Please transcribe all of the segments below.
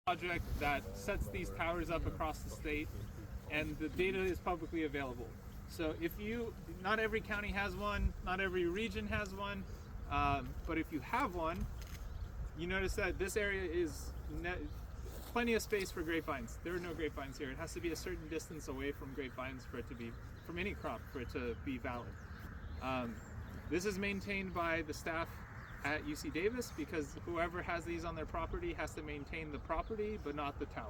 project that sets these towers up across the state, and the data is publicly available. So if you, not every county has one, not every region has one, but if you have one, you notice that this area is plenty of space for grapevines. There are no grapevines here. It has to be a certain distance away from grapevines for it to be, from any crop, for it to be valid. This is maintained by the staff at UC Davis because whoever has these on their property has to maintain the property but not the tower.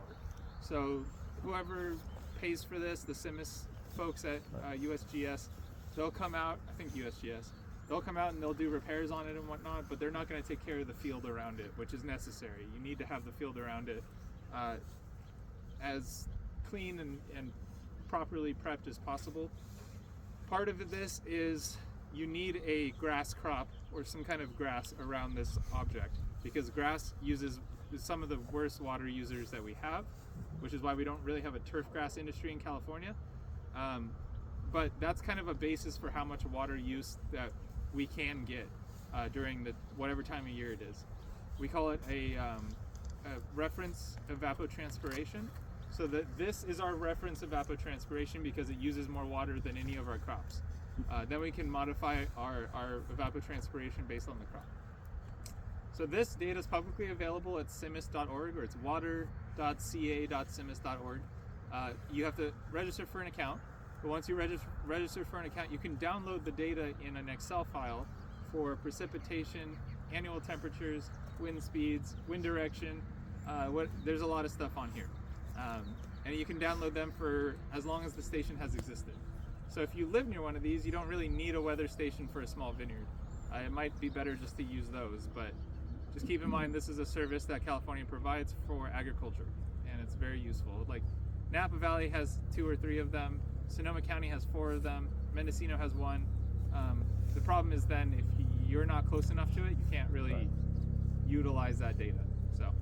So whoever pays for this, the CIMMYS folks at USGS, they'll come out, I think USGS, they'll come out and they'll do repairs on it and whatnot, but they're not going to take care of the field around it, which is necessary. You need to have the field around it as clean and properly prepped as possible. Part of this is you need a grass crop or some kind of grass around this object, because grass uses some of the worst water users that we have, which is why we don't really have a turf grass industry in California. But that's kind of a basis for how much water use that we can get during the whatever time of year it is. We call it a reference evapotranspiration. So that this is our reference evapotranspiration because it uses more water than any of our crops. Then we can modify our evapotranspiration based on the crop. So this data is publicly available at cimmys.org, or it's water.ca.cimmys.org. You have to register for an account, but once you register for an account, you can download the data in an Excel file for precipitation, annual temperatures, wind speeds, wind direction. There's a lot of stuff on here. And you can download them for as long as the station has existed. So if you live near one of these, you don't really need a weather station for a small vineyard. It might be better just to use those, but just keep in mind this is a service that California provides for agriculture, and it's very useful. Like Napa Valley has 2 or 3 of them, Sonoma County has 4 of them, Mendocino has 1. The problem is then if you're not close enough to it, you can't really utilize that data. So.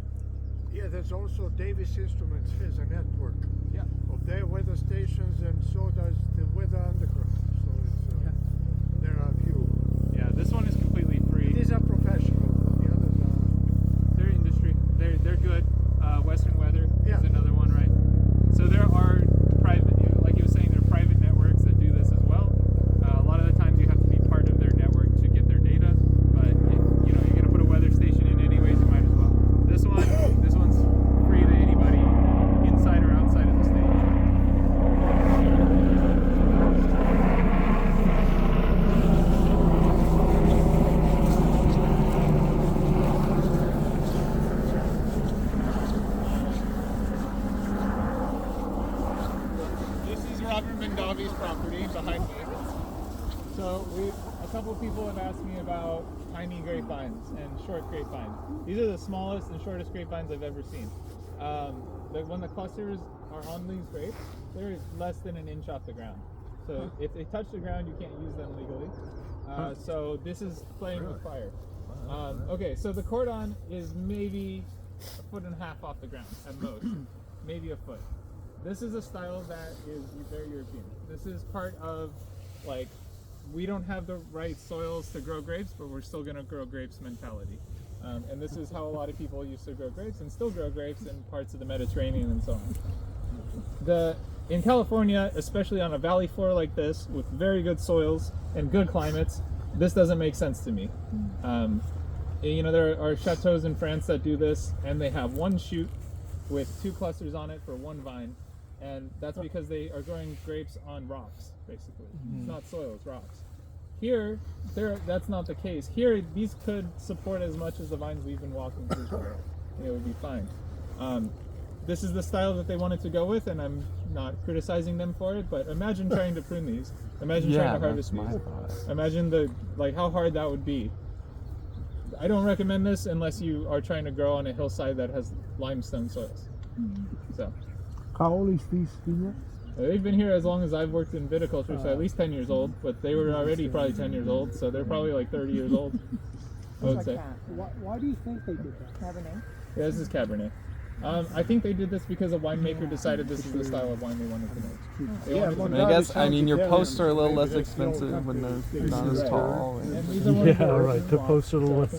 Yeah, there's also Davis Instruments has a network of their weather stations, and so does the Weather Underground. So it's, there are a few. Yeah, this one is completely free. These are professional. The others are. They're industry. They're good. Western Weather is another one, right? So there are private, like you were saying, there are private networks that do this as well. A lot of the times you have to be part of their network to get their data, but if you're going to put a weather station in anyways, you might as well. This one's free to anybody inside or outside of the state. This is Robert Mondavi's property behind me. So a couple people have asked me about tiny grapevines and short grapevines. These are the smallest and shortest grapevines I've ever seen. When the clusters are on these grapes, they're less than an inch off the ground. So if they touch the ground, you can't use them legally. So this is playing with fire. Okay, so the cordon is maybe 1.5 feet off the ground at most, maybe a foot. This is a style that is very European. This is part of, like, we don't have the right soils to grow grapes, but we're still going to grow grapes mentality. And this is how a lot of people used to grow grapes and still grow grapes in parts of the Mediterranean and so on. In California, especially on a valley floor like this, with very good soils and good climates, this doesn't make sense to me. There are chateaus in France that do this, and they have one shoot with 2 clusters on it for 1 vine. And that's because they are growing grapes on rocks, basically. It's not soil, it's rocks. Here, that's not the case. Here, these could support as much as the vines we've been walking through today. It would be fine. This is the style that they wanted to go with, and I'm not criticizing them for it, but imagine trying to prune these. Imagine trying to harvest these. Imagine how hard that would be. I don't recommend this unless you are trying to grow on a hillside that has limestone soils. So. How old is these vineyards? They've been here as long as I've worked in viticulture, so at least 10 years old, but they were already probably 10 years old, so they're probably like 30 years old, I would say. Why do you think they did that? Cabernet? Yeah, this is Cabernet. I think they did this because a winemaker decided this is the style of wine they wanted to make. I guess, your posts are a little less expensive when they're not as tall. Yeah, right. The posts are a little less